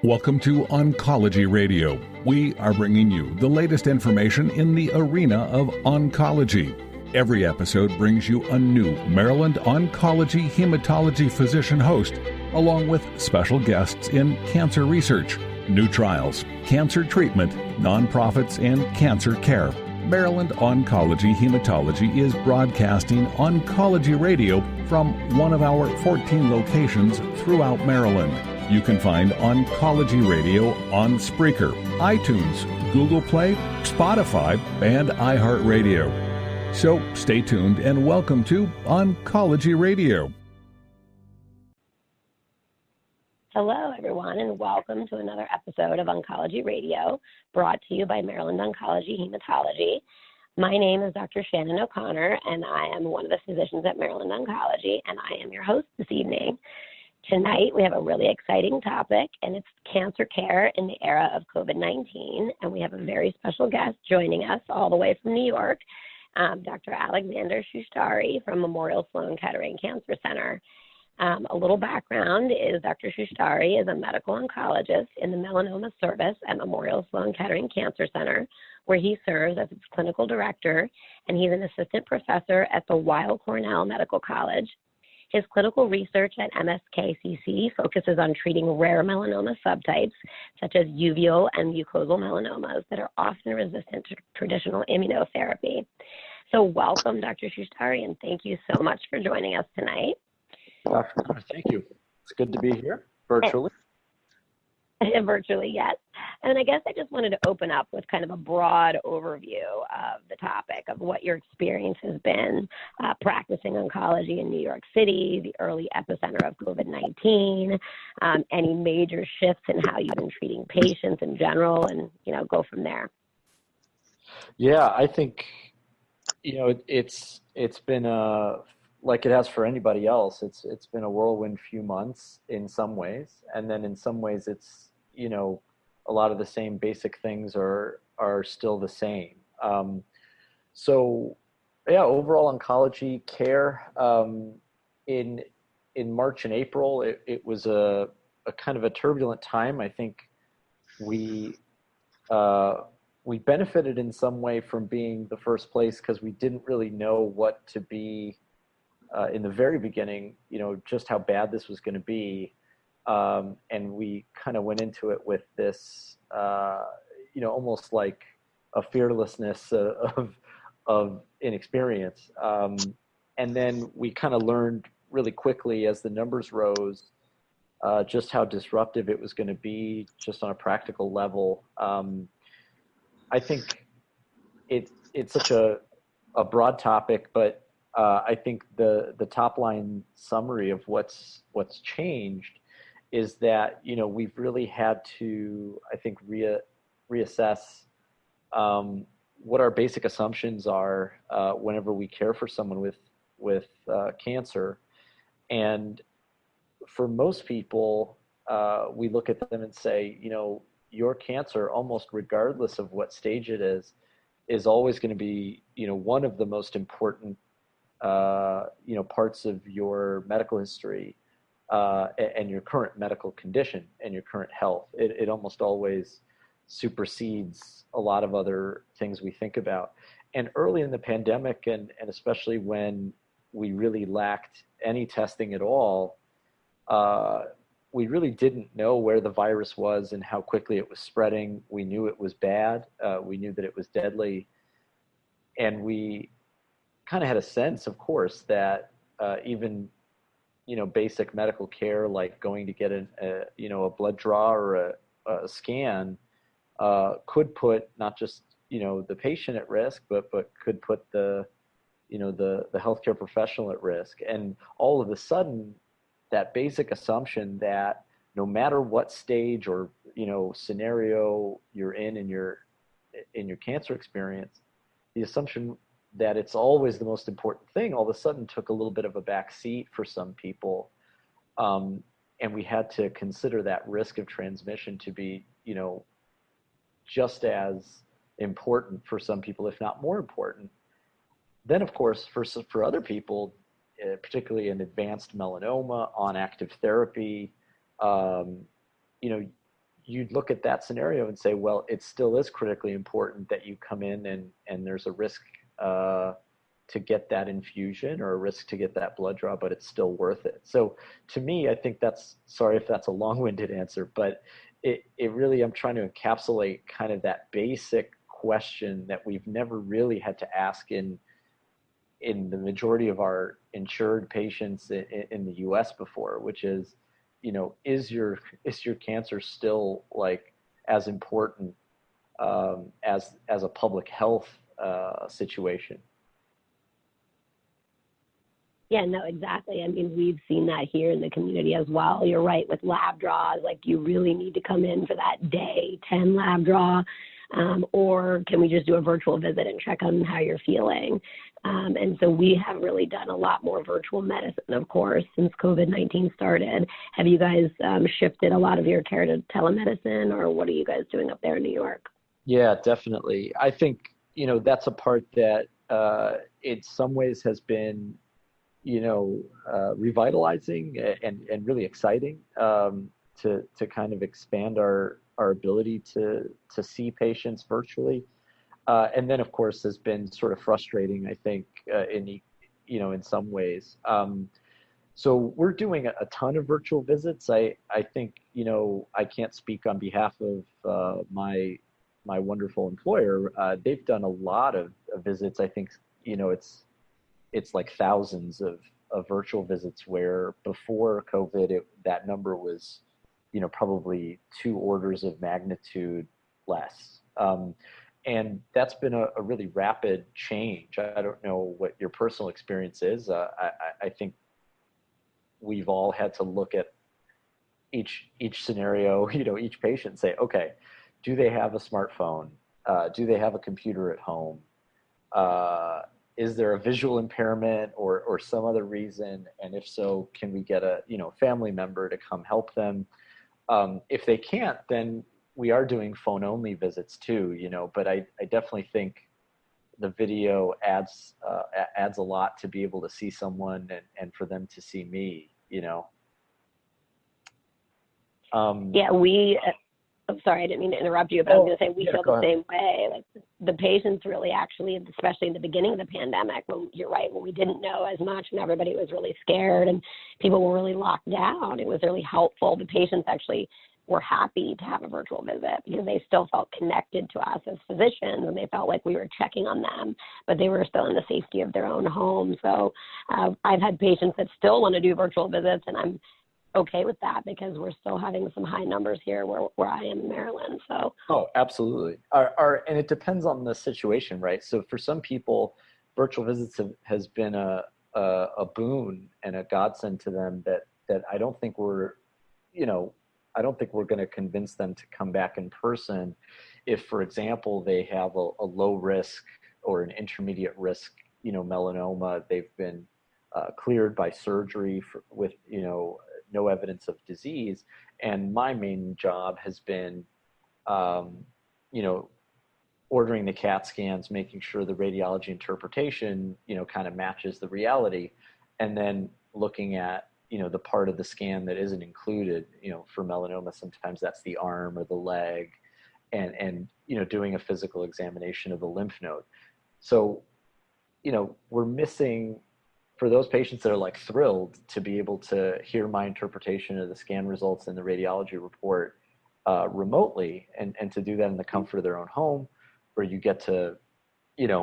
Welcome to Oncology Radio. We are bringing you the latest information in the arena of oncology. Every episode brings you a new Maryland Oncology Hematology physician host, along with special guests in cancer research, new trials, cancer treatment, nonprofits, and cancer care. Maryland Oncology Hematology is broadcasting Oncology Radio from one of our 14 locations throughout Maryland. You can find Oncology Radio on Spreaker, iTunes, Google Play, Spotify, and iHeartRadio. So stay tuned and welcome to Oncology Radio. Hello, everyone, and welcome to another episode of Oncology Radio, brought to you by Maryland Oncology Hematology. My name is Dr. Shannon O'Connor, and I am one of the physicians at Maryland Oncology, and I am your host this evening. Tonight, we have a really exciting topic, and it's cancer care in the era of COVID-19, and we have a very special guest joining us all the way from New York, Dr. Alexander Shoushtari from Memorial Sloan Kettering Cancer Center. A little background is Dr. Shoushtari is a medical oncologist in the Melanoma Service at Memorial Sloan Kettering Cancer Center, where he serves as its clinical director, and he's an assistant professor at the Weill Cornell Medical College. His clinical research at MSKCC focuses on treating rare melanoma subtypes, such as uveal and mucosal melanomas that are often resistant to traditional immunotherapy. So welcome, Dr. Shoushtari, and thank you so much for joining us tonight. Dr. O'Connor, thank you. It's good to be here virtually. Virtually, yes. And I guess I just wanted to open up with kind of a broad overview of the topic of what your experience has been practicing oncology in New York City, the early epicenter of COVID-19, any major shifts in how you've been treating patients in general, and, go from there. Yeah, I think, it's been like it has for anybody else. It's been a whirlwind few months in some ways, and then in some ways it's a lot of the same basic things are still the same. So yeah, overall oncology care in March and April, it was a kind of a turbulent time. I think we benefited in some way from being the first place because we didn't really know what to be in the very beginning, just how bad this was going to be. And we kind of went into it with this, almost like a fearlessness of inexperience. And then we kind of learned really quickly as the numbers rose, just how disruptive it was going to be just on a practical level. I think it's such a broad topic, but I think the top line summary of what's changed is that, we've really had to, I think, reassess what our basic assumptions are whenever we care for someone with cancer. And for most people, we look at them and say, your cancer, almost regardless of what stage it is always going to be, one of the most important parts of your medical history and your current medical condition and your current health. It almost always supersedes a lot of other things we think about. And early in the pandemic, and especially when we really lacked any testing at all, we really didn't know where the virus was and how quickly it was spreading. We knew it was bad. We knew that it was deadly. And we kind of had a sense, of course, that even basic medical care like going to get a blood draw or a scan could put not just the patient at risk, but could put the healthcare professional at risk. And all of a sudden, that basic assumption that no matter what stage or scenario you're in your cancer experience, the assumption that it's always the most important thing all of a sudden took a little bit of a back seat for some people. And we had to consider that risk of transmission to be, just as important for some people, if not more important. Then, of course, for other people, particularly in advanced melanoma on active therapy, you'd look at that scenario and say, well, it still is critically important that you come in and there's a risk to get that infusion or a risk to get that blood draw, but it's still worth it. So to me, I think sorry if that's a long-winded answer, but it really, I'm trying to encapsulate kind of that basic question that we've never really had to ask in the majority of our insured patients in the US before, which is, is your cancer still like as important as a public health situation? Yeah, no, exactly. I mean, we've seen that here in the community as well. You're right, with lab draws, like you really need to come in for that day 10 lab draw, or can we just do a virtual visit and check on how you're feeling? And so we have really done a lot more virtual medicine, of course, since COVID-19 started. Have you guys shifted a lot of your care to telemedicine, or what are you guys doing up there in New York? Yeah, definitely. I think, that's a part that in some ways has been revitalizing and really exciting to kind of expand our ability to see patients virtually. And then, of course, has been sort of frustrating, I think, in some ways. So we're doing a ton of virtual visits. I think, I can't speak on behalf of my wonderful employer. They've done a lot of visits. I think, it's like thousands of virtual visits, where before COVID, that number was, probably 2 orders of magnitude less. And that's been a really rapid change. I don't know what your personal experience is. I think we've all had to look at each scenario, each patient and say, okay, do they have a smartphone? Do they have a computer at home? Is there a visual impairment or some other reason? And if so, can we get a family member to come help them? If they can't, then we are doing phone only visits too, but I definitely think the video adds a lot to be able to see someone and for them to see me, Yeah, I'm sorry, I didn't mean to interrupt you, but I was going to say we feel the same way. Like the patients really actually, especially in the beginning of the pandemic, when you're right, when we didn't know as much and everybody was really scared and people were really locked down, it was really helpful. The patients actually were happy to have a virtual visit because they still felt connected to us as physicians and they felt like we were checking on them, but they were still in the safety of their own home. So I've had patients that still want to do virtual visits, and I'm okay with that because we're still having some high numbers here where I am in Maryland. So absolutely. And it depends on the situation, right? So for some people, virtual visits has been a boon and a godsend to them that I don't think we're going to convince them to come back in person if, for example, they have a low risk or an intermediate risk, melanoma. They've been cleared by surgery with no evidence of disease. And my main job has been, ordering the CAT scans, making sure the radiology interpretation, kind of matches the reality, and then looking at, the part of the scan that isn't included, for melanoma, sometimes that's the arm or the leg, and doing a physical examination of the lymph node. So, we're missing, for those patients that are like thrilled to be able to hear my interpretation of the scan results and the radiology report remotely, and to do that in the comfort of their own home, where you get to,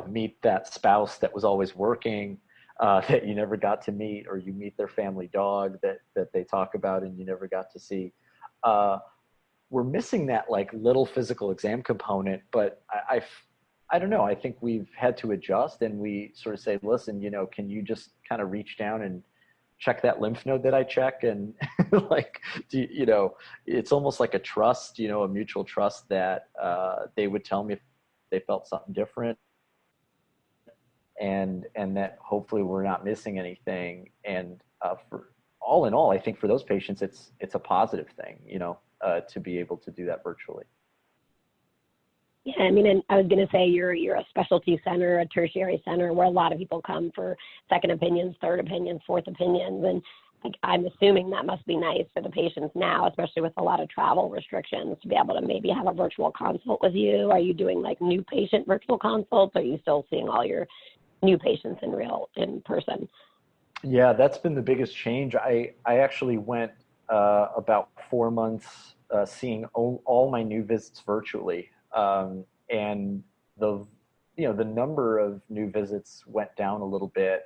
meet that spouse that was always working, that you never got to meet, or you meet their family dog that they talk about and you never got to see. We're missing that like little physical exam component, but I don't know. I think we've had to adjust, and we sort of say, listen, can you just kind of reach down and check that lymph node that I check? And like, it's almost like a trust, a mutual trust that they would tell me if they felt something different, and that hopefully we're not missing anything. And for all in all, I think for those patients, it's a positive thing, to be able to do that virtually. Yeah, I mean, and I was going to say you're a specialty center, a tertiary center where a lot of people come for second opinions, third opinions, fourth opinions. And I'm assuming that must be nice for the patients now, especially with a lot of travel restrictions, to be able to maybe have a virtual consult with you. Are you doing like new patient virtual consults? Or are you still seeing all your new patients in person? Yeah, that's been the biggest change. I actually went about 4 months seeing all my new visits virtually, and the number of new visits went down a little bit,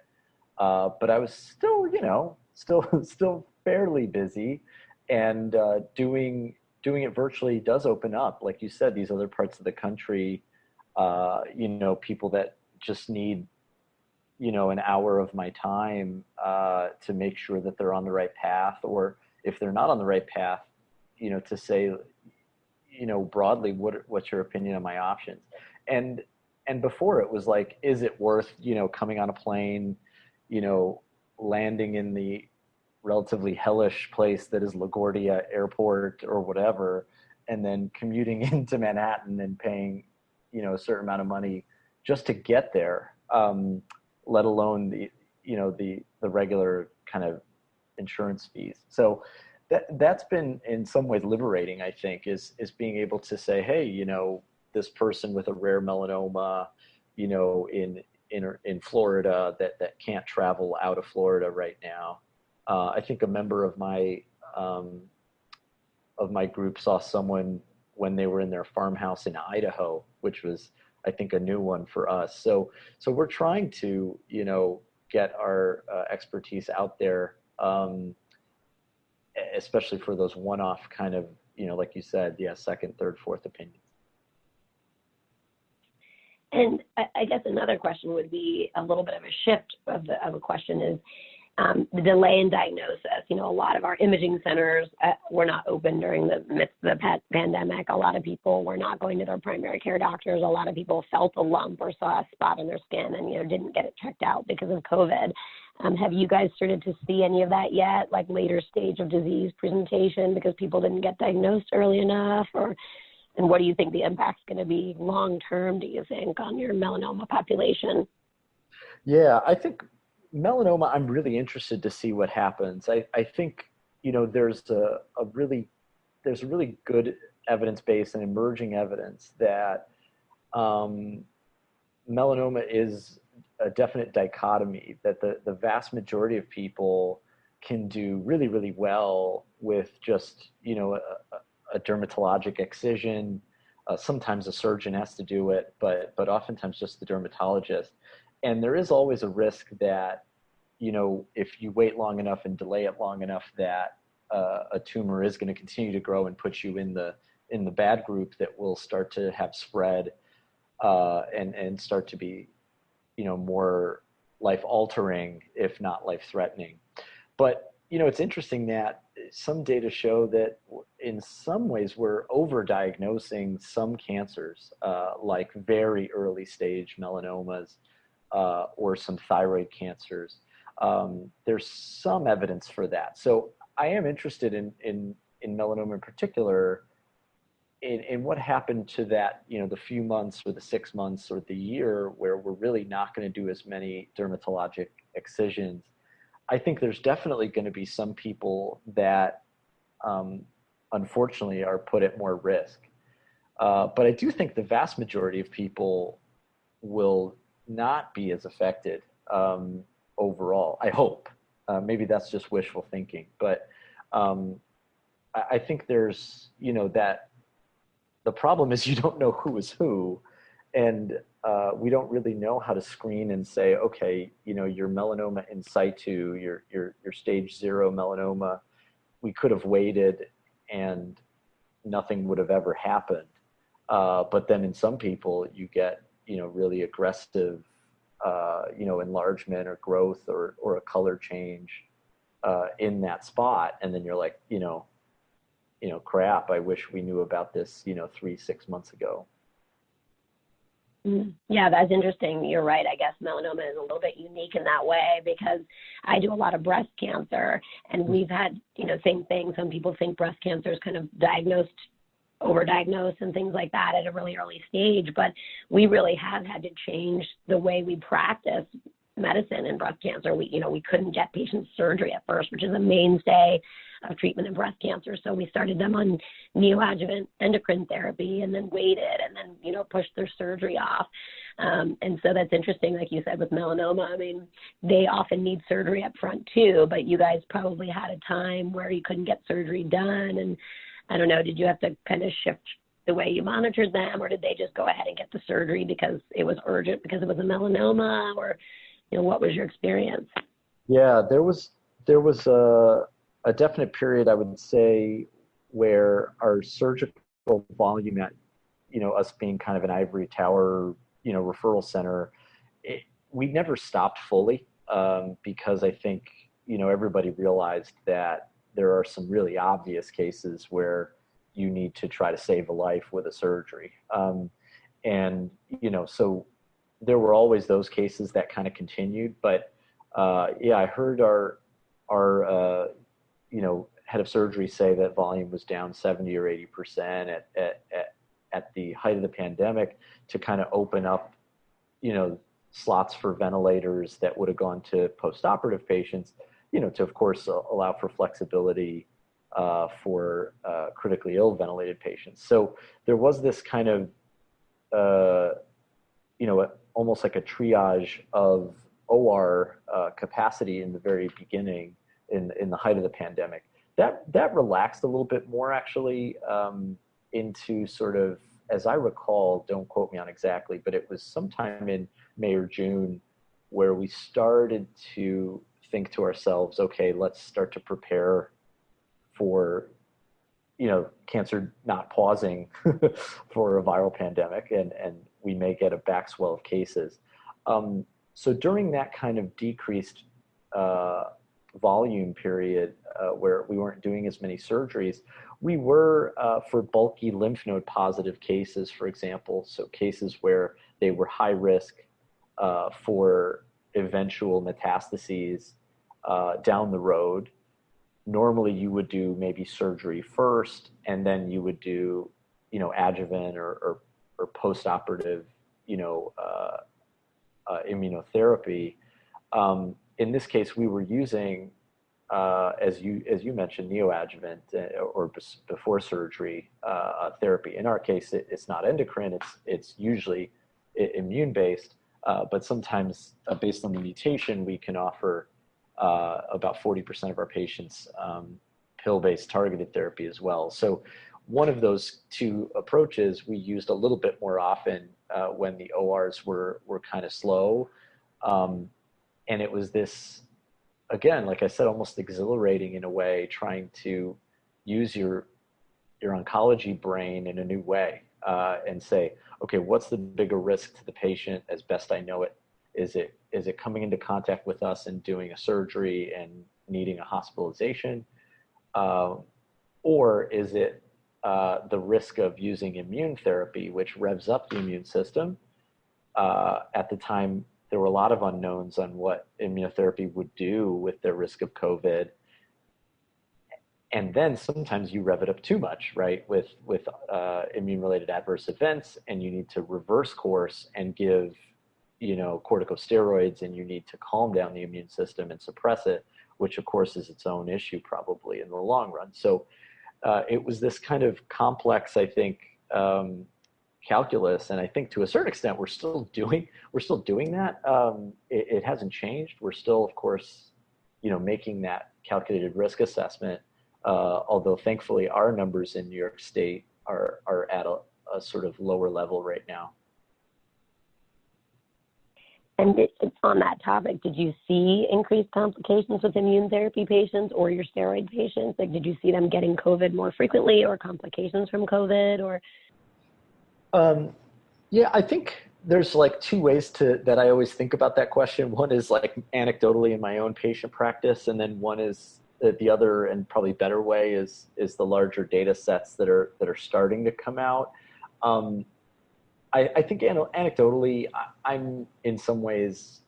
but I was still fairly busy, and doing it virtually does open up, like you said, these other parts of the country, people that just need an hour of my time to make sure that they're on the right path, or if they're not on the right path, to say, broadly, what's your opinion on my options? And before it was like, is it worth, coming on a plane, landing in the relatively hellish place that is LaGuardia Airport or whatever, and then commuting into Manhattan and paying, a certain amount of money just to get there, let alone the regular kind of insurance fees. So that's been in some ways liberating, I think, is being able to say, hey, this person with a rare melanoma, in Florida that can't travel out of Florida right now. I think a member of my group saw someone when they were in their farmhouse in Idaho, which was, I think, a new one for us. So we're trying to, get our expertise out there, especially for those one-off kind of, like you said, second, third, fourth opinions. And I guess another question would be a little bit of a shift of a question is the delay in diagnosis. A lot of our imaging centers were not open during the midst of the pandemic. A lot of people were not going to their primary care doctors. A lot of people felt a lump or saw a spot on their skin and, didn't get it checked out because of COVID. Have you guys started to see any of that yet, like later stage of disease presentation because people didn't get diagnosed early enough? And what do you think the impact's going to be long term, do you think, on your melanoma population? Yeah, I think melanoma, I'm really interested to see what happens. I think, there's a really good evidence base and emerging evidence that melanoma is a definite dichotomy, that the vast majority of people can do really, really well with just, a dermatologic excision. Sometimes a surgeon has to do it, but oftentimes just the dermatologist. And there is always a risk that, if you wait long enough and delay it long enough, that a tumor is going to continue to grow and put you in the bad group that will start to have spread and start to be, more life-altering, if not life-threatening. But, it's interesting that some data show that in some ways we're over-diagnosing some cancers, like very early stage melanomas or some thyroid cancers. There's some evidence for that. So I am interested in melanoma in particular, in what happened to that, the few months or the 6 months or the year where we're really not going to do as many dermatologic excisions. I think there's definitely going to be some people that unfortunately are put at more risk. But I do think the vast majority of people will not be as affected overall. I hope. Maybe that's just wishful thinking. But I think there's, that the problem is you don't know who is who. And we don't really know how to screen and say, okay, your melanoma in situ, your stage 0 melanoma, we could have waited and nothing would have ever happened. But then in some people, you get, really aggressive, enlargement or growth or a color change in that spot. And then you're like, crap, I wish we knew about this, 3-6 months ago. Yeah, that's interesting. You're right. I guess melanoma is a little bit unique in that way because I do a lot of breast cancer and we've had, same thing. Some people think breast cancer is kind of overdiagnosed and things like that at a really early stage, but we really have had to change the way we practice medicine in breast cancer. We couldn't get patients surgery at first, which is a mainstay of treatment in breast cancer. So we started them on neoadjuvant endocrine therapy and then waited and then, pushed their surgery off. And so that's interesting, like you said, with melanoma. I mean, they often need surgery up front too, but you guys probably had a time where you couldn't get surgery done. And I don't know, did you have to kind of shift the way you monitored them, or did they just go ahead and get the surgery because it was urgent, because it was a melanoma, or, what was your experience? Yeah, there was a definite period, I would say, where our surgical volume at, us being kind of an ivory tower, referral center, we never stopped fully because I think, everybody realized that there are some really obvious cases where you need to try to save a life with a surgery. So there were always those cases that kind of continued, but I heard our head of surgery say that volume was down 70 or 80% at the height of the pandemic, to kind of open up, slots for ventilators that would have gone to post-operative patients, to of course allow for flexibility for critically ill ventilated patients. So there was this kind of, almost like a triage of OR capacity in the very beginning, in the height of the pandemic. That relaxed a little bit more, actually, into sort of, as I recall, don't quote me on exactly, but it was sometime in May or June where we started to think to ourselves, okay, let's start to prepare for, cancer not pausing for a viral pandemic, and we may get a backswell of cases. So during that kind of decreased volume period where we weren't doing as many surgeries, we were, for bulky lymph node positive cases, for example, so cases where they were high risk for eventual metastases down the road. Normally you would do maybe surgery first, and then you would do, adjuvant or post-operative, immunotherapy. In this case, we were using, as you mentioned, neoadjuvant or before surgery therapy. In our case, it's not endocrine; it's usually immune-based. But sometimes, based on the mutation, we can offer about 40% of our patients pill-based targeted therapy as well. So one of those two approaches we used a little bit more often when the ORs were kind of slow. And it was this, again, like I said, almost exhilarating in a way, trying to use your oncology brain in a new way and say, okay, what's the bigger risk to the patient as best I know it? Is it coming into contact with us and doing a surgery and needing a hospitalization? Or is it the risk of using immune therapy, which revs up the immune system? At the time, there were a lot of unknowns on what immunotherapy would do with their risk of COVID. And then sometimes you rev it up too much, right, with immune-related adverse events, and you need to reverse course and give, corticosteroids, and you need to calm down the immune system and suppress it, which of course is its own issue probably in the long run. So it was this kind of complex, I think, calculus, and I think to a certain extent we're still doing that. It hasn't changed. We're still, of course, making that calculated risk assessment. Although thankfully our numbers in New York State are at a sort of lower level right now. And on that topic, did you see increased complications with immune therapy patients or your steroid patients? Like, did you see them getting COVID more frequently, or complications from COVID, or? Yeah, I think there's like two ways that I always think about that question. One is like anecdotally in my own patient practice, and then one is the other and probably better way is the larger data sets that are starting to come out. I think anecdotally, I'm in some ways,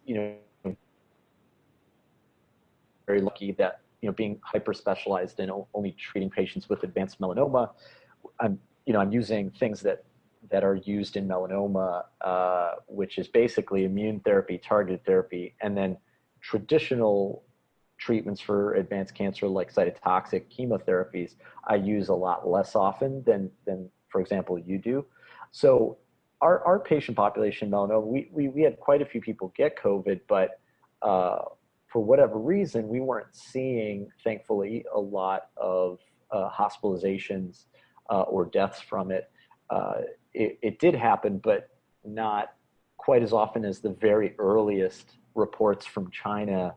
very lucky that, being hyper specialized and only treating patients with advanced melanoma, I'm using things that that are used in melanoma, which is basically immune therapy, targeted therapy, and then traditional treatments for advanced cancer like cytotoxic chemotherapies, I use a lot less often than for example, you do. So our patient population in melanoma, we had quite a few people get COVID, but for whatever reason, we weren't seeing, thankfully, a lot of hospitalizations or deaths from it. It did happen, but not quite as often as the very earliest reports from China,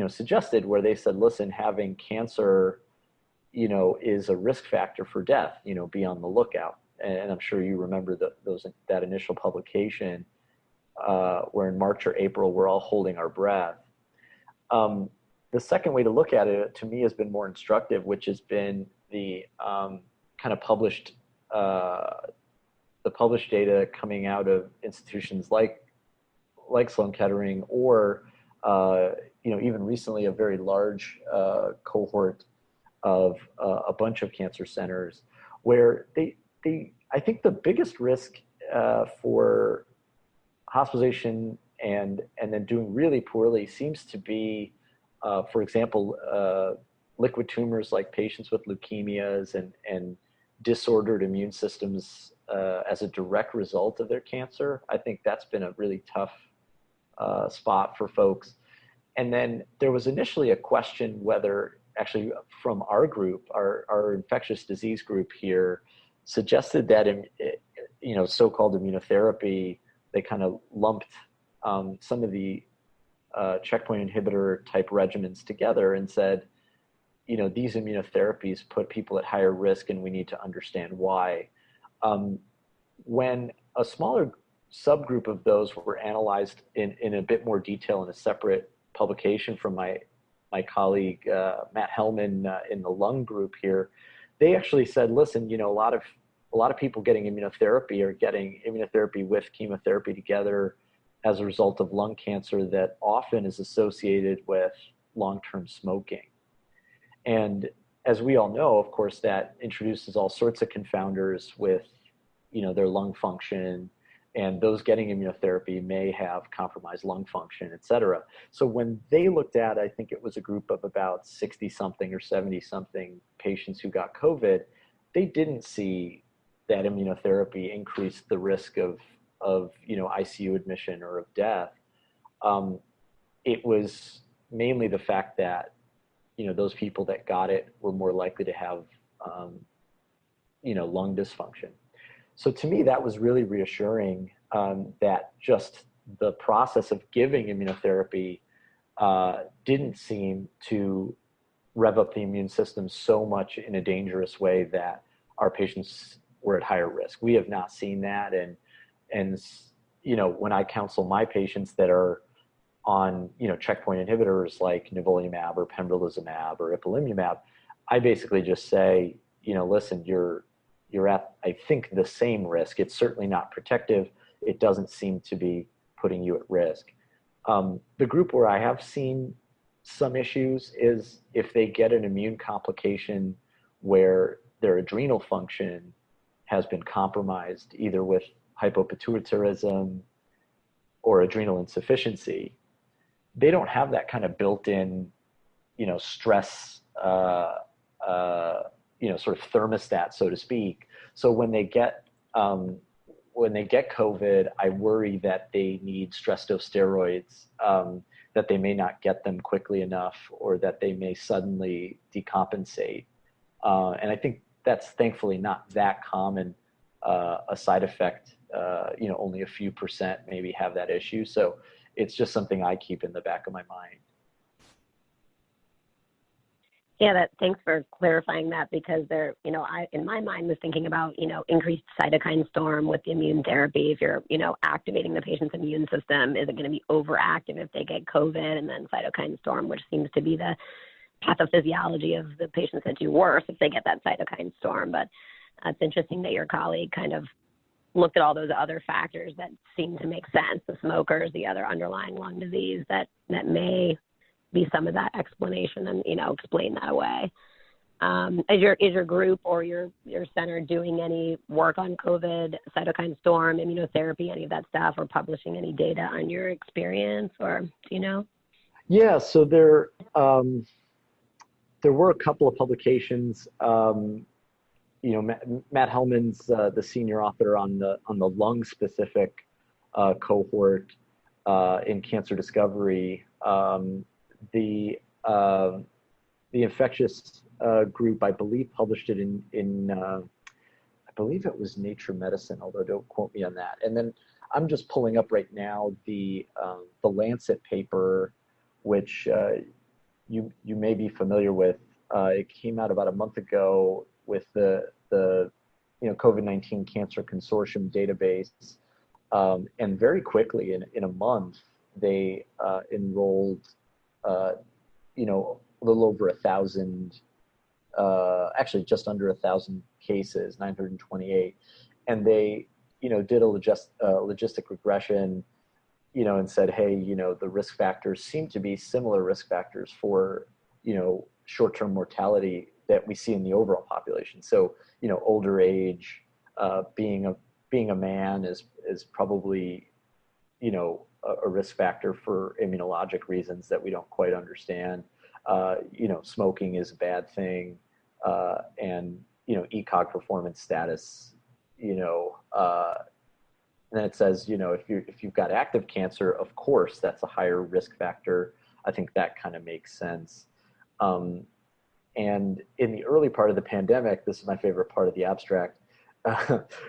suggested, where they said, listen, having cancer, is a risk factor for death, be on the lookout. And I'm sure you remember that initial publication where in March or April, we're all holding our breath. The second way to look at it, to me, has been more instructive, which has been the kind of published data coming out of institutions like Sloan Kettering, or even recently a very large cohort of a bunch of cancer centers, where I think the biggest risk for hospitalization and then doing really poorly seems to be, for example, liquid tumors like patients with leukemias and disordered immune systems as a direct result of their cancer. I think that's been a really tough spot for folks. And then there was initially a question whether, actually from our group, our infectious disease group here, suggested that so-called immunotherapy, they kind of lumped some of the checkpoint inhibitor type regimens together and said, these immunotherapies put people at higher risk, and we need to understand why. When a smaller subgroup of those were analyzed in a bit more detail in a separate publication from my colleague Matt Hellman in the lung group here, they actually said, listen, a lot of people getting immunotherapy are getting immunotherapy with chemotherapy together as a result of lung cancer that often is associated with long-term smoking. And as we all know, of course, that introduces all sorts of confounders with, their lung function, and those getting immunotherapy may have compromised lung function, et cetera. So when they looked at, I think it was a group of about 60-something or 70-something patients who got COVID, they didn't see that immunotherapy increased the risk of ICU admission or of death. It was mainly the fact that, those people that got it were more likely to have, lung dysfunction. So to me, that was really reassuring, that just the process of giving immunotherapy didn't seem to rev up the immune system so much in a dangerous way that our patients were at higher risk. We have not seen that. And when I counsel my patients that are on, checkpoint inhibitors like nivolumab or pembrolizumab or ipilimumab, I basically just say, listen, you're at, I think, the same risk. It's certainly not protective. It doesn't seem to be putting you at risk. The group where I have seen some issues is if they get an immune complication where their adrenal function has been compromised, either with hypopituitarism or adrenal insufficiency. They don't have that kind of built-in, stress, sort of thermostat, so to speak. So when they get COVID, I worry that they need stress dose steroids, that they may not get them quickly enough, or that they may suddenly decompensate. And I think that's thankfully not that common a side effect. Only a few percent maybe have that issue. So it's just something I keep in the back of my mind. Yeah, thanks for clarifying that, because I, in my mind, was thinking about, increased cytokine storm with the immune therapy. If you're, activating the patient's immune system, is it going to be overactive if they get COVID, and then cytokine storm, which seems to be the pathophysiology of the patients that do worse if they get that cytokine storm. But it's interesting that your colleague kind of looked at all those other factors that seem to make sense, the smokers, the other underlying lung disease that may be some of that explanation, and, explain that away. Is your group or your center doing any work on COVID, cytokine storm, immunotherapy, any of that stuff, or publishing any data on your experience, or do you know? Yeah, so there were a couple of publications. Matt Hellman's the senior author on the lung-specific cohort in cancer discovery. The infectious group, I believe, published it in I believe it was Nature Medicine, although don't quote me on that. And then I'm just pulling up right now the Lancet paper, which you may be familiar with. It came out about a month ago with the COVID-19 Cancer Consortium database, and very quickly in a month they enrolled a little over 1,000. Actually just under 1,000 cases, 928, and they, did a logistic regression, and said, hey, the risk factors seem to be similar risk factors for, short-term mortality that we see in the overall population. So, older age, being a man is probably, a risk factor for immunologic reasons that we don't quite understand. Smoking is a bad thing. And ECOG performance status, and then it says, if you've got active cancer, of course that's a higher risk factor. I think that kind of makes sense. And in the early part of the pandemic, this is my favorite part of the abstract,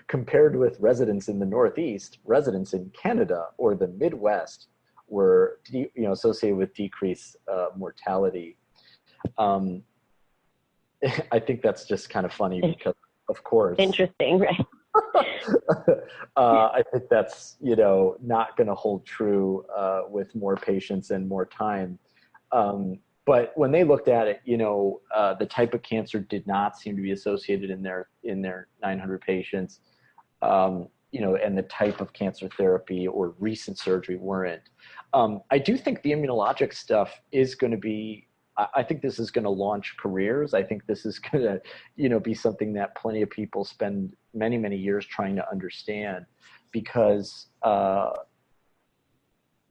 compared with residents in the Northeast, residents in Canada or the Midwest were associated with decreased mortality. I think that's just kind of funny because, of course. Interesting, right? I think that's, not going to hold true with more patients and more time. But when they looked at it, the type of cancer did not seem to be associated in their 900 patients, and the type of cancer therapy or recent surgery weren't. I do think the immunologic stuff is going to be, I think this is going to launch careers. I think this is going to, be something that plenty of people spend many, many years trying to understand, because,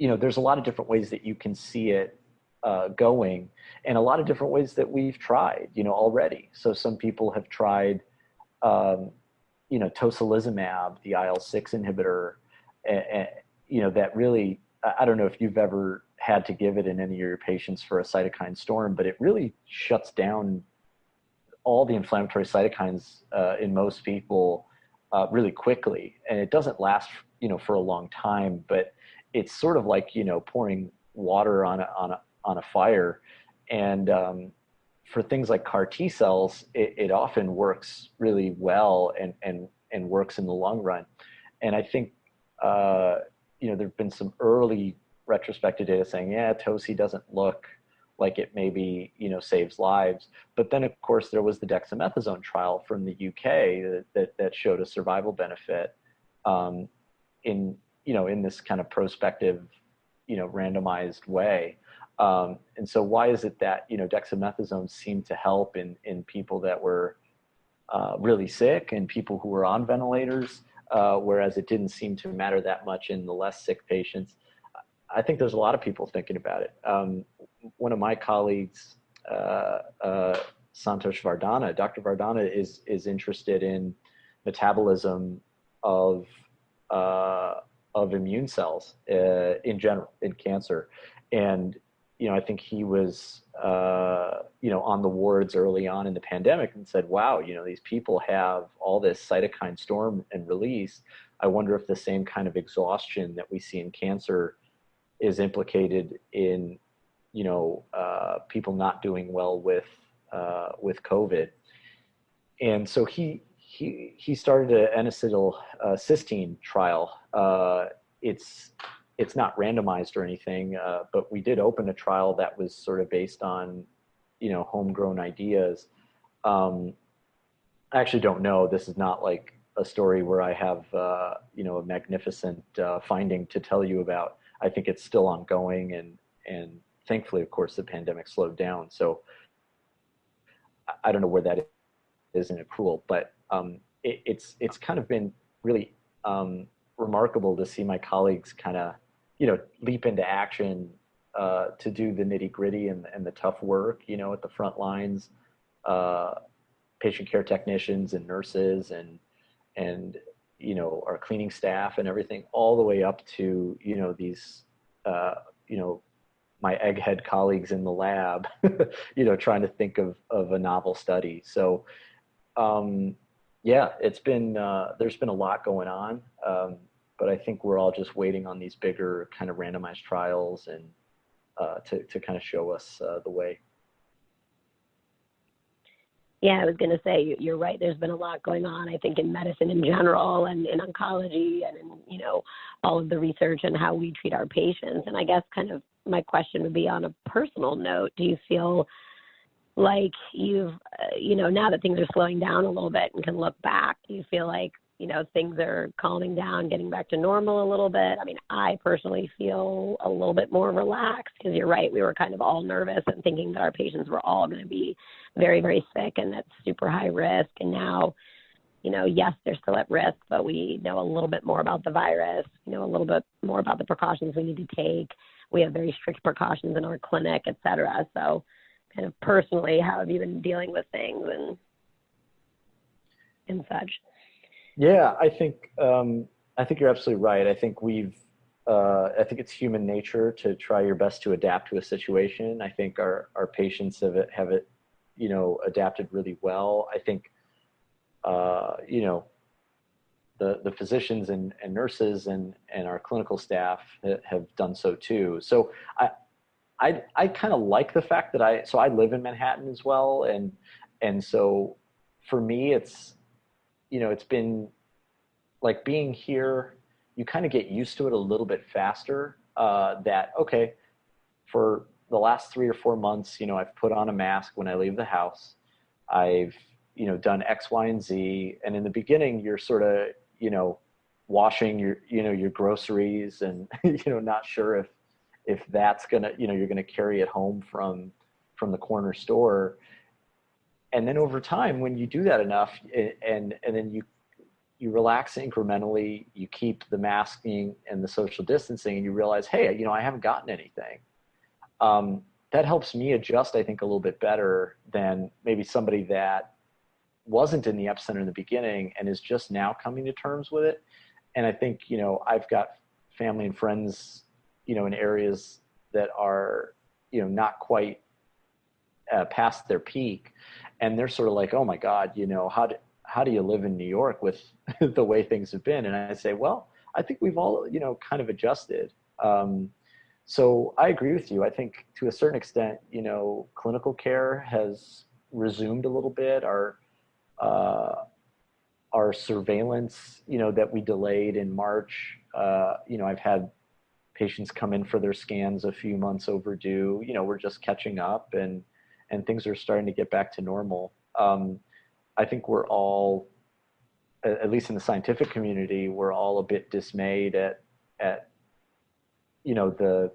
there's a lot of different ways that you can see it going, and a lot of different ways that we've tried, already. So some people have tried, tocilizumab, the IL-6 inhibitor, that really, I don't know if you've ever had to give it in any of your patients for a cytokine storm, but it really shuts down all the inflammatory cytokines in most people really quickly. And it doesn't last, for a long time, but it's sort of like, pouring water on a fire. And for things like CAR T cells, it often works really well and works in the long run. And I think, there've been some early retrospective data saying, yeah, TOSI doesn't look like it maybe, saves lives. But then, of course, there was the dexamethasone trial from the UK that showed a survival benefit in this kind of prospective, randomized way. And so why is it that, dexamethasone seemed to help in people that were really sick and people who were on ventilators, whereas it didn't seem to matter that much in the less sick patients? I think there's a lot of people thinking about it. One of my colleagues, Santosh Vardhana, Dr. Vardhana is interested in metabolism of immune cells in general in cancer. And, I think he was, on the wards early on in the pandemic and said, wow, these people have all this cytokine storm and release. I wonder if the same kind of exhaustion that we see in cancer is implicated in, people not doing well with COVID. And so he started an N-acetylcysteine trial. It's not randomized or anything, but we did open a trial that was sort of based on, homegrown ideas. I actually don't know. This is not like a story where I have, a magnificent finding to tell you about. I think it's still ongoing, and thankfully, of course, the pandemic slowed down. So I don't know where that is in accrual, but it's kind of been really remarkable to see my colleagues kind of, leap into action to do the nitty gritty and the tough work, at the front lines, patient care technicians and nurses and our cleaning staff and everything, all the way up to, these, my egghead colleagues in the lab, trying to think of a novel study. So, yeah, it's been, there's been a lot going on. But I think we're all just waiting on these bigger kind of randomized trials and to kind of show us the way. Yeah, I was going to say, you're right. There's been a lot going on, I think, in medicine in general and in oncology and in, all of the research and how we treat our patients. And I guess kind of my question would be on a personal note, do you feel like you've, now that things are slowing down a little bit and can look back, do you feel like, things are calming down, getting back to normal a little bit? I mean, I personally feel a little bit more relaxed because you're right. We were kind of all nervous and thinking that our patients were all going to be very, very sick and that's super high risk. And now, yes, they're still at risk, but we know a little bit more about the virus, a little bit more about the precautions we need to take. We have very strict precautions in our clinic, et cetera. So kind of personally, how have you been dealing with things and such? Yeah, I think you're absolutely right. I think I think it's human nature to try your best to adapt to a situation. I think our patients have adapted really well. I think, the physicians and nurses and our clinical staff have done so too. So I kind of like the fact that I live in Manhattan as well. And so for me, it's been like being here, you kind of get used to it a little bit faster, that, okay, for the last 3 or 4 months, I've put on a mask when I leave the house. I've, done X, Y, and Z. And in the beginning, you're sort of, washing your groceries and, not sure if that's gonna, you're gonna carry it home from the corner store. And then over time, when you do that enough, and then you relax incrementally, you keep the masking and the social distancing, and you realize, hey, I haven't gotten anything. That helps me adjust, I think, a little bit better than maybe somebody that wasn't in the epicenter in the beginning and is just now coming to terms with it. And I think, I've got family and friends, in areas that are, not quite past their peak. And they're sort of like, oh my God, how do you live in New York with the way things have been? And I say, well, I think we've all, kind of adjusted. So I agree with you. I think to a certain extent, clinical care has resumed a little bit. Our surveillance, that we delayed in March, I've had patients come in for their scans a few months overdue. We're just catching up and things are starting to get back to normal. I think we're all, at least in the scientific community, we're all a bit dismayed at the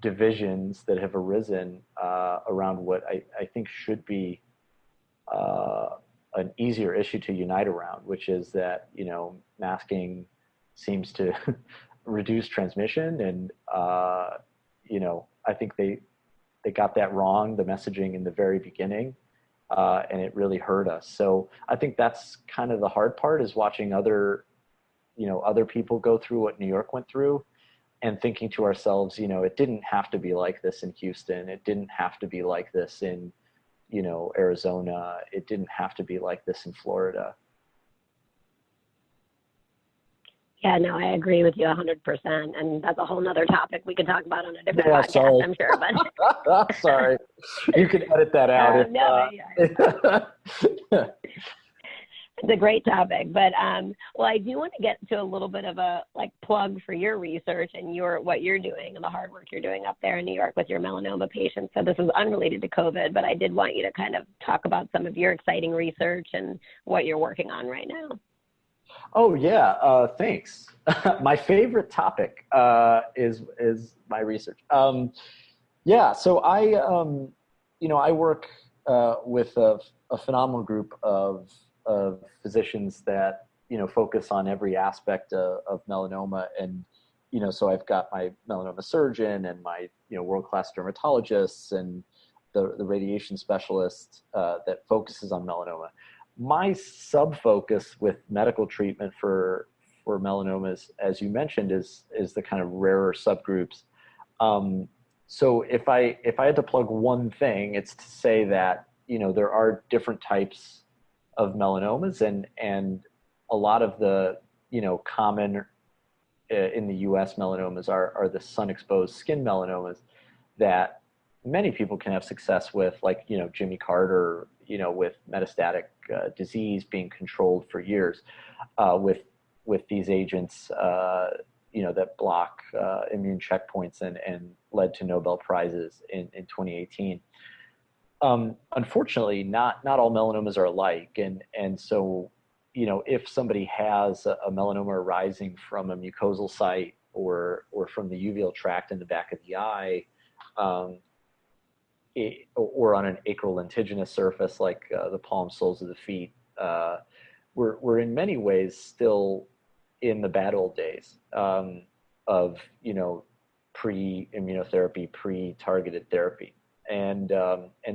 divisions that have arisen around what I think should be an easier issue to unite around, which is that, masking seems to reduce transmission. And, I think they got that wrong, the messaging in the very beginning. And it really hurt us. So I think that's kind of the hard part, is watching other people go through what New York went through and thinking to ourselves, it didn't have to be like this in Houston. It didn't have to be like this in, Arizona. It didn't have to be like this in Florida. Yeah, no, I agree with you 100%. And that's a whole nother topic we could talk about on a different podcast, sorry. I'm sure. But sorry. You can edit that out. It's a great topic. But, well, I do want to get to a little bit of a plug for your research and what you're doing and the hard work you're doing up there in New York with your melanoma patients. So this is unrelated to COVID, but I did want you to kind of talk about some of your exciting research and what you're working on right now. Oh yeah, thanks. My favorite topic is my research. Yeah, so I work with a phenomenal group of physicians that, focus on every aspect of melanoma. And, so I've got my melanoma surgeon and my, world-class dermatologists and the radiation specialist that focuses on melanoma. My sub-focus with medical treatment for melanomas, as you mentioned, is the kind of rarer subgroups. So if I had to plug one thing, it's to say that, there are different types of melanomas, and a lot of the, common in the US melanomas are the sun-exposed skin melanomas that many people can have success with, like, Jimmy Carter, with metastatic disease being controlled for years with these agents, that block immune checkpoints and led to Nobel Prizes in 2018. Unfortunately, not all melanomas are alike. And so, if somebody has a melanoma arising from a mucosal site or from the uveal tract in the back of the eye, or on an acral lentiginous surface like the palm, soles of the feet, we're in many ways still in the bad old days of pre-immunotherapy, pre-targeted therapy, and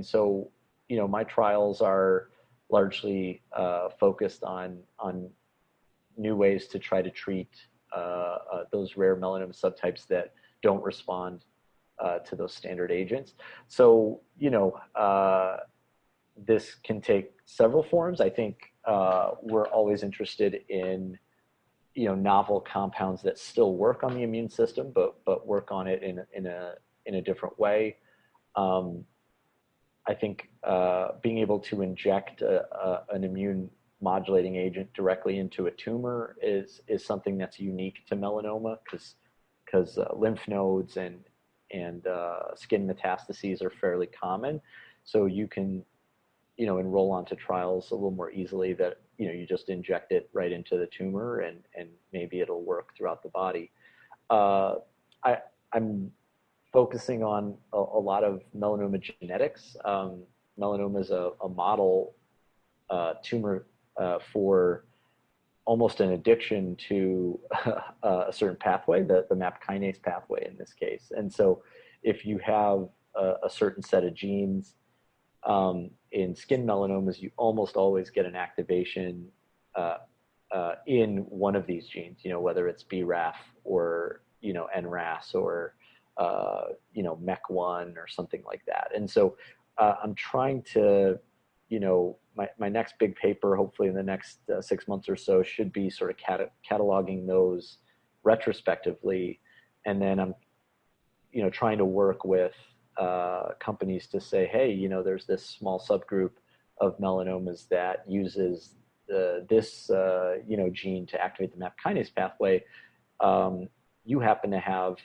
so my trials are largely focused on new ways to try to treat those rare melanoma subtypes that don't respond to those standard agents. So, this can take several forms. I think we're always interested in, novel compounds that still work on the immune system, but work on it in a different way. I think being able to inject an immune modulating agent directly into a tumor is something that's unique to melanoma, because lymph nodes and skin metastases are fairly common. So you can, enroll onto trials a little more easily that, you just inject it right into the tumor and maybe it'll work throughout the body. I'm focusing on a lot of melanoma genetics. Melanoma is a model tumor for almost an addiction to a certain pathway, the MAP kinase pathway in this case. And so if you have a certain set of genes in skin melanomas, you almost always get an activation in one of these genes, whether it's BRAF or, NRAS or, MEK1 or something like that. And so I'm trying to, my next big paper, hopefully in the next 6 months or so, should be sort of cataloging those retrospectively. And then I'm, trying to work with companies to say, hey, there's this small subgroup of melanomas that uses this, gene to activate the MAP kinase pathway. You happen to have,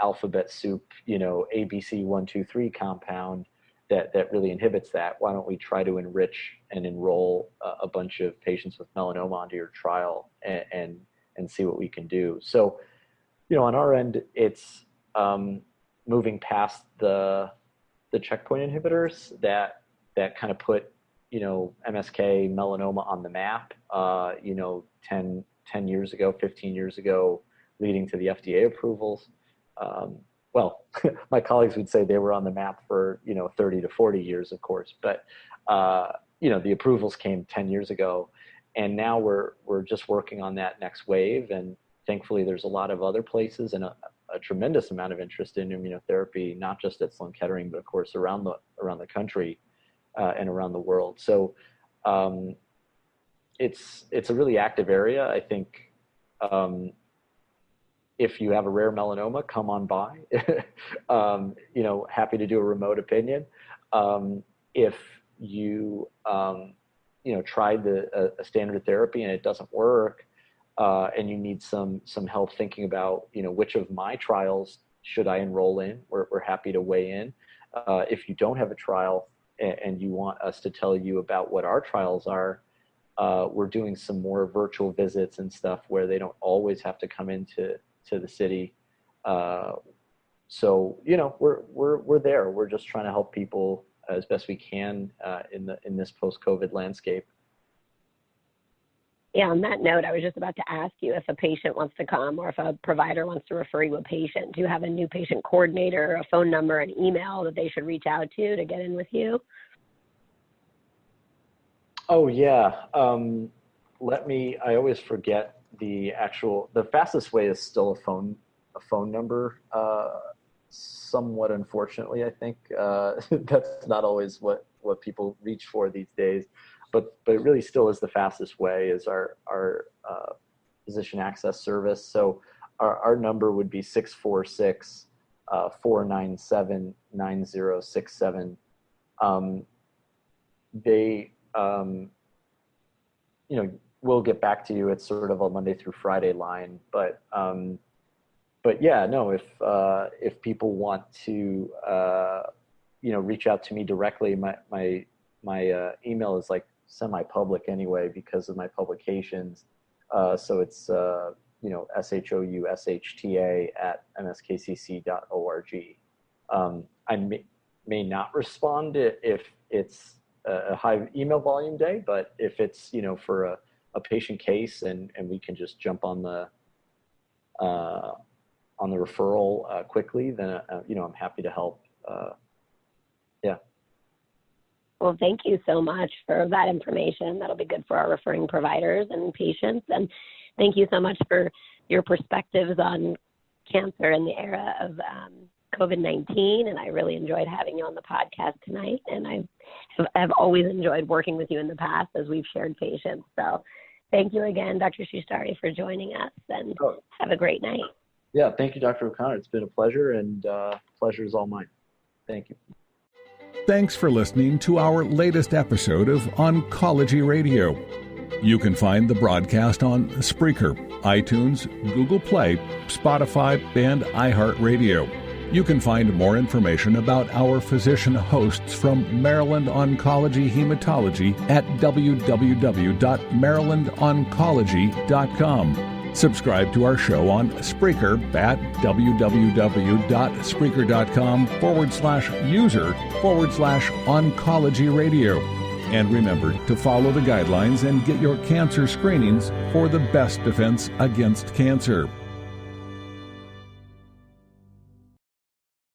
alphabet soup, ABC123 compound that really inhibits that. Why don't we try to enrich and enroll a bunch of patients with melanoma onto your trial and see what we can do? So, on our end, it's moving past the checkpoint inhibitors that kind of put, MSK melanoma on the map, 10 years ago, 15 years ago, leading to the FDA approvals. Well, my colleagues would say they were on the map for, 30 to 40 years, of course, but, the approvals came 10 years ago, and now we're just working on that next wave. And thankfully there's a lot of other places and a tremendous amount of interest in immunotherapy, not just at Sloan Kettering, but of course around the country and around the world. So it's a really active area. I think if you have a rare melanoma, come on by. Happy to do a remote opinion. If you tried a standard therapy and it doesn't work, and you need some help thinking about which of my trials should I enroll in, we're happy to weigh in. If you don't have a trial and you want us to tell you about what our trials are, we're doing some more virtual visits and stuff where they don't always have to come into the city. So we're there. We're just trying to help people as best we can in this post-COVID landscape. Yeah, on that note, I was just about to ask you if a patient wants to come or if a provider wants to refer you a patient. Do you have a new patient coordinator, a phone number, an email that they should reach out to get in with you? Oh, yeah. I always forget the fastest way is still a phone number. Somewhat unfortunately, I think that's not always what people reach for these days. But it really still is the fastest way is our physician access service. So our number would be 646-497-9067. We'll get back to you. It's sort of a Monday through Friday line, but yeah, no, if people want to reach out to me directly, my email is like semi-public anyway because of my publications. So it's, shoushta@mskcc.org. I may not respond if it's a high email volume day, but if it's, for a patient case and we can just jump on the referral quickly, then, I'm happy to help. Yeah. Well, thank you so much for that information. That'll be good for our referring providers and patients. And thank you so much for your perspectives on cancer in the era of COVID-19. And I really enjoyed having you on the podcast tonight. And I've always enjoyed working with you in the past as we've shared patients. So thank you again, Dr. Shoushtari, for joining us, and have a great night. Yeah, thank you, Dr. O'Connor. It's been a pleasure, and pleasure is all mine. Thank you. Thanks for listening to our latest episode of Oncology Radio. You can find the broadcast on Spreaker, iTunes, Google Play, Spotify, and iHeartRadio. You can find more information about our physician hosts from Maryland Oncology Hematology at www.marylandoncology.com. Subscribe to our show on Spreaker at www.spreaker.com/user/oncology radio. And remember to follow the guidelines and get your cancer screenings for the best defense against cancer.